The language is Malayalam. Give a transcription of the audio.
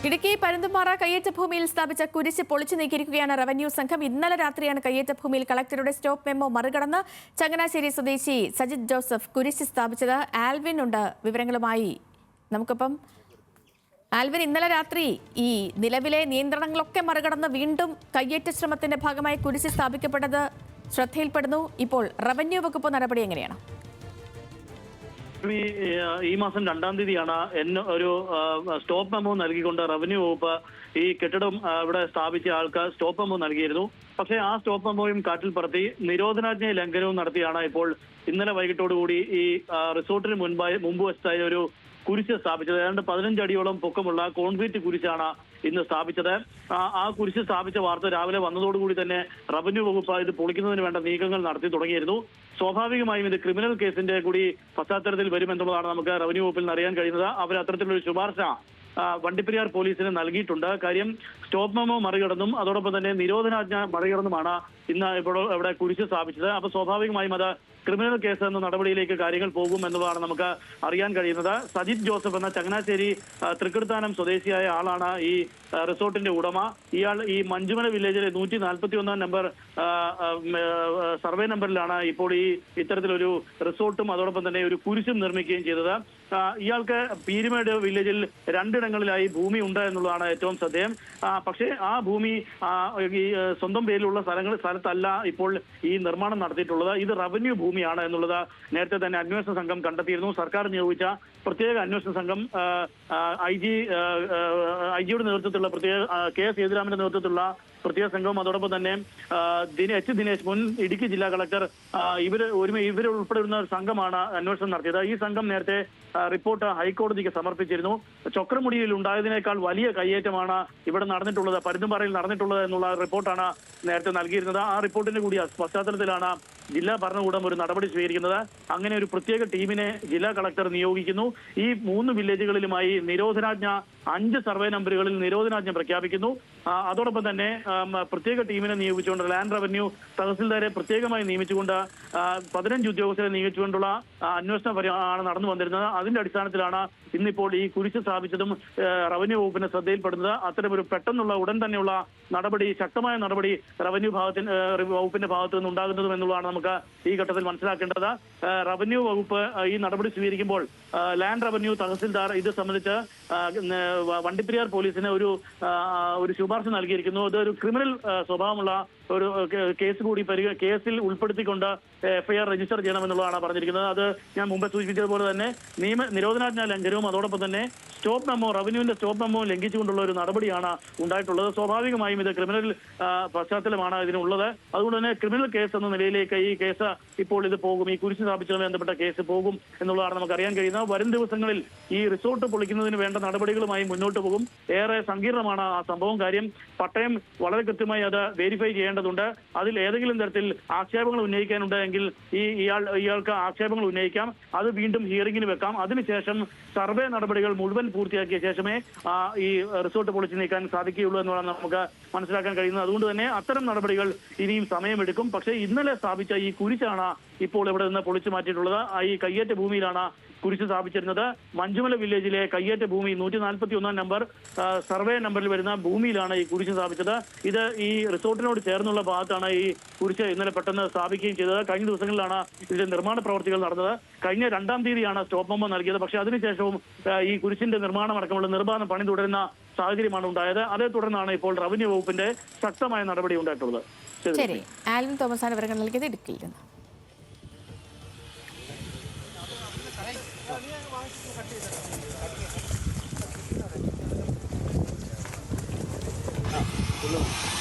ഇടുക്കി പരുന്തുംപാറ കയ്യേറ്റ ഭൂമിയിൽ സ്ഥാപിച്ച കുരിശ് പൊളിച്ചു നീക്കിയിരിക്കുകയാണ് റവന്യൂ സംഘം. ഇന്നലെ രാത്രിയാണ് കയ്യേറ്റ ഭൂമിയിൽ കളക്ടറുടെ സ്റ്റോപ്പ് മെമ്മോ മറികടന്ന് ചങ്ങനാശ്ശേരി സ്വദേശി സജിത് ജോസഫ് കുരിശ് സ്ഥാപിച്ചത്. ആൽവിൻ ഉണ്ട് വിവരങ്ങളുമായി. നമുക്കിപ്പം ആൽവിൻ, ഇന്നലെ രാത്രി ഈ നിലവിലെ നിയന്ത്രണങ്ങളൊക്കെ മറികടന്ന് വീണ്ടും കയ്യേറ്റ ശ്രമത്തിന്റെ ഭാഗമായി കുരിശ് സ്ഥാപിക്കപ്പെട്ടത് ശ്രദ്ധയിൽപ്പെടുന്നു. ഇപ്പോൾ റവന്യൂ വകുപ്പ് നടപടി എങ്ങനെയാണ്? ഈ മാസം 2-ാം തീയതിയാണ് ഒരു സ്റ്റോപ്പ് മെമ്മോ നൽകിക്കൊണ്ട് റവന്യൂ വകുപ്പ് ഈ കെട്ടിടം ഇവിടെ സ്ഥാപിച്ച ആൾക്ക് സ്റ്റോപ്പ് മെമ്മോ നൽകിയിരുന്നു. പക്ഷേ ആ സ്റ്റോപ്പ് മെമ്മോയും കാറ്റിൽ പറത്തി നിരോധനാജ്ഞ ലംഘനവും നടത്തിയാണ് ഇപ്പോൾ ഇന്നലെ വൈകിട്ടോടുകൂടി ഈ റിസോർട്ടിന് മുമ്പ് വശത്തായ ഒരു കുരിശ് സ്ഥാപിച്ചത്. ഏതാണ്ട് 15 അടിയോളം പൊക്കമുള്ള കോൺക്രീറ്റ് കുരിശാണ് ഇന്ന് സ്ഥാപിച്ചത്. ആ കുരിശ് സ്ഥാപിച്ച വാർത്ത രാവിലെ വന്നതോടുകൂടി തന്നെ റവന്യൂ വകുപ്പ് ഇത് പൊളിക്കുന്നതിന് വേണ്ട നീക്കങ്ങൾ നടത്തി തുടങ്ങിയിരുന്നു. സ്വാഭാവികമായും ഇത് ക്രിമിനൽ കേസിന്റെ കൂടി പശ്ചാത്തലത്തിൽ വരുമെന്നുള്ളതാണ് നമുക്ക് റവന്യൂ വകുപ്പിൽ നിന്ന് അറിയാൻ കഴിയുന്നത്. അവർ അത്തരത്തിലൊരു ശുപാർശ വണ്ടിപ്പെരിയാർ പോലീസിന് നൽകിയിട്ടുണ്ട്. കാര്യം സ്റ്റോപ്പ് മെമ്മോ മറികടന്നും അതോടൊപ്പം തന്നെ നിരോധനാജ്ഞ മറികടന്നുമാണ് ഇന്ന് ഇവിടെ കുരിശ് സ്ഥാപിച്ചത്. അപ്പൊ സ്വാഭാവികമായും അത് ക്രിമിനൽ കേസ് എന്ന നടപടിയിലേക്ക് കാര്യങ്ങൾ പോകും എന്നുള്ളതാണ് നമുക്ക് അറിയാൻ കഴിയുന്നത്. സജിത് ജോസഫ് എന്ന ചങ്ങനാശ്ശേരി തൃക്കടുത്താനം സ്വദേശിയായ ആളാണ് ഈ റിസോർട്ടിന്റെ ഉടമ. ഇയാൾ ഈ മഞ്ചുമല വില്ലേജിലെ 141-ാം നമ്പർ സർവേ നമ്പറിലാണ് ഇപ്പോൾ ഈ ഇത്തരത്തിലൊരു റിസോർട്ടും അതോടൊപ്പം തന്നെ ഒരു കുരിശും നിർമ്മിക്കുകയും ചെയ്തത്. ഇയാൾക്ക് പീരുമേട് വില്ലേജിൽ 2 ഇടങ്ങളിലായി ഭൂമി ഉണ്ട് എന്നുള്ളതാണ് ഏറ്റവും ശ്രദ്ധേയം. പക്ഷേ ആ ഭൂമി ഈ സ്വന്തം പേരിലുള്ള സ്ഥലത്തല്ല ഇപ്പോൾ ഈ നിർമ്മാണം നടത്തിയിട്ടുള്ളത്. ഇത് റവന്യൂ ഭൂമിയാണ് എന്നുള്ളത് നേരത്തെ തന്നെ അന്വേഷണ സംഘം കണ്ടെത്തിയിരുന്നു. സർക്കാർ നിയോഗിച്ച പ്രത്യേക അന്വേഷണ സംഘം ഐജിയുടെ നേതൃത്വത്തിലുള്ള പ്രത്യേക KS സേതുരാമന്റെ നേതൃത്വത്തിലുള്ള പ്രത്യേക സംഘവും അതോടൊപ്പം തന്നെ ദിനേശ് മുൻ ഇടുക്കി ജില്ലാ കളക്ടർ ഇവർ ഉൾപ്പെടുന്ന ഒരു സംഘമാണ് അന്വേഷണം നടത്തിയത്. ഈ സംഘം നേരത്തെ റിപ്പോർട്ട് ഹൈക്കോടതിക്ക് സമർപ്പിച്ചിരുന്നു. ചക്രമുടിയിൽ ഉണ്ടായതിനേക്കാൾ വലിയ കയ്യേറ്റമാണ് ഇവിടെ നടന്നിട്ടുള്ളത്, പരുന്തുംപാറയിൽ നടന്നിട്ടുള്ളത് എന്നുള്ള റിപ്പോർട്ടാണ് നേരത്തെ നൽകിയിരുന്നത്. ആ റിപ്പോർട്ടിന്റെ കൂടി പശ്ചാത്തലത്തിലാണ് ജില്ലാ ഭരണകൂടം ഒരു നടപടി സ്വീകരിക്കുന്നത്. അങ്ങനെ ഒരു പ്രത്യേക ടീമിനെ ജില്ലാ കളക്ടർ നിയോഗിക്കുന്നു. ഈ 3 വില്ലേജുകളിലുമായി നിരോധനാജ്ഞ 5 സർവേ നമ്പറുകളിൽ നിരോധനാജ്ഞ പ്രഖ്യാപിക്കുന്നു. അതോടൊപ്പം തന്നെ പ്രത്യേക ടീമിനെ നിയോഗിച്ചുകൊണ്ട് ലാൻഡ് റവന്യൂ തഹസിൽദാരെ പ്രത്യേകമായി നിയമിച്ചുകൊണ്ട് 15 ഉദ്യോഗസ്ഥരെ നിയമിച്ചുകൊണ്ടുള്ള അന്വേഷണം ആണ് നടന്നു വന്നിരുന്നത്. അതിന്റെ അടിസ്ഥാനത്തിലാണ് ഇന്നിപ്പോൾ ഈ കുരിശ് സ്ഥാപിച്ചതും റവന്യൂ വകുപ്പിന്റെ ശ്രദ്ധയിൽപ്പെടുന്നത്. അത്തരമൊരു പെട്ടെന്നുള്ള ഉടൻ തന്നെയുള്ള നടപടി, ശക്തമായ നടപടി റവന്യൂ വകുപ്പിന്റെ ഭാഗത്തു നിന്ന് ഉണ്ടാകുന്നതും എന്നുള്ളതാണ് നമുക്ക് ഈ ഘട്ടത്തിൽ മനസ്സിലാക്കേണ്ടത്. റവന്യൂ വകുപ്പ് ഈ നടപടി സ്വീകരിക്കുമ്പോൾ ലാൻഡ് റവന്യൂ തഹസിൽദാർ ഇത് സംബന്ധിച്ച് വണ്ടിപ്പെരിയാർ പോലീസിന് ഒരു ശുപാർശ നൽകിയിരിക്കുന്നു. ഇതൊരു ക്രിമിനൽ സ്വഭാവമുള്ള ഒരു കേസ് കൂടി കേസിൽ ഉൾപ്പെടുത്തിക്കൊണ്ട് FIR രജിസ്റ്റർ ചെയ്യണമെന്നുള്ളതാണ് പറഞ്ഞിരിക്കുന്നത്. അത് ഞാൻ മുമ്പ് സൂചിപ്പിച്ചതുപോലെ തന്നെ നിരോധനാജ്ഞ ലംഘനവും അതോടൊപ്പം തന്നെ സ്റ്റോപ്പ് മെമ്മോ, റവന്യൂവിന്റെ സ്റ്റോപ്പ് മെമ്മോ ലംഘിച്ചുകൊണ്ടുള്ള ഒരു നടപടിയാണ് ഉണ്ടായിട്ടുള്ളത്. സ്വാഭാവികമായും ഇത് ക്രിമിനൽ പശ്ചാത്തലമാണ് ഇതിനുള്ളത്. അതുകൊണ്ട് തന്നെ ക്രിമിനൽ കേസ് എന്ന നിലയിലേക്ക് ഈ കേസ് ഇപ്പോൾ ഇത് പോകും. ഈ കുരിശ് സ്ഥാപിച്ചതുമായി ബന്ധപ്പെട്ട കേസ് പോകും എന്നുള്ളതാണ് നമുക്ക് അറിയാൻ കഴിയുന്നത്. വരും ദിവസങ്ങളിൽ ഈ റിസോർട്ട് പൊളിക്കുന്നതിന് വേണ്ട നടപടികളുമായി മുന്നോട്ട് പോകും. ഏറെ സങ്കീർണമാണ് ആ സംഭവം. കാര്യം പട്ടയം വളരെ കൃത്യമായി അത് വെരിഫൈ ചെയ്യേണ്ടതുണ്ട്. അതിൽ ഏതെങ്കിലും തരത്തിൽ ആക്ഷേപങ്ങൾ ഉന്നയിക്കാനുണ്ടെങ്കിൽ ഇയാൾക്ക് ആക്ഷേപങ്ങൾ ഉന്നയിക്കാം. അത് വീണ്ടും ഹിയറിംഗിന് വെക്കാം. അതിനുശേഷം സർവേ നടപടികൾ മുഴുവൻ പൂർത്തിയാക്കിയ ശേഷമേ ഈ റിസോർട്ട് പൊളിച്ചു നീക്കാൻ സാധിക്കുകയുള്ളൂ എന്നുള്ളതാണ് നമുക്ക് മനസ്സിലാക്കാൻ കഴിയുന്നത്. അതുകൊണ്ട് തന്നെ അത്തരം നടപടികൾ ഇനിയും സമയമെടുക്കും. പക്ഷേ ഇന്നലെ സ്ഥാപിച്ച ഈ കുരിശാണ് ഇപ്പോൾ ഇവിടെ നിന്ന് പൊളിച്ചു മാറ്റിയിട്ടുള്ളത്. ഈ കയ്യേറ്റ ഭൂമിയിലാണ് കുരിശ് സ്ഥാപിച്ചിരുന്നത്. മഞ്ചുമല വില്ലേജിലെ കയ്യേറ്റ ഭൂമി 141-ാം നമ്പർ സർവേ നമ്പറിൽ വരുന്ന ഭൂമിയിലാണ് ഈ കുരിശ് സ്ഥാപിച്ചത്. ഇത് ഈ റിസോർട്ടിനോട് ചേർന്നുള്ള ഭാഗത്താണ് ഈ കുരിശ് ഇന്നലെ പെട്ടെന്ന് സ്ഥാപിക്കുകയും ചെയ്തത്. കഴിഞ്ഞ ദിവസങ്ങളിലാണ് ഇതിന്റെ നിർമ്മാണ പ്രവർത്തികൾ നടന്നത്. കഴിഞ്ഞ 2-ാം തീയതിയാണ് സ്റ്റോപ്പ് മെമ്മോ നൽകിയത്. പക്ഷേ അതിനുശേഷവും ഈ കുരിശിന്റെ നിർമ്മാണം അടക്കമുള്ള നിർമ്മാണം പണി തുടരുന്ന സാഹചര്യമാണ് ഉണ്ടായത്. അതേ തുടർന്നാണ് ഇപ്പോൾ റവന്യൂ വകുപ്പിന്റെ ശക്തമായ നടപടി ഉണ്ടായിട്ടുള്ളത്. ശരി, ആൽവിൻ തോമസാണ് വിവരങ്ങൾ നൽകിയത് ഇടുക്കിയിൽ നിന്ന്. Belum.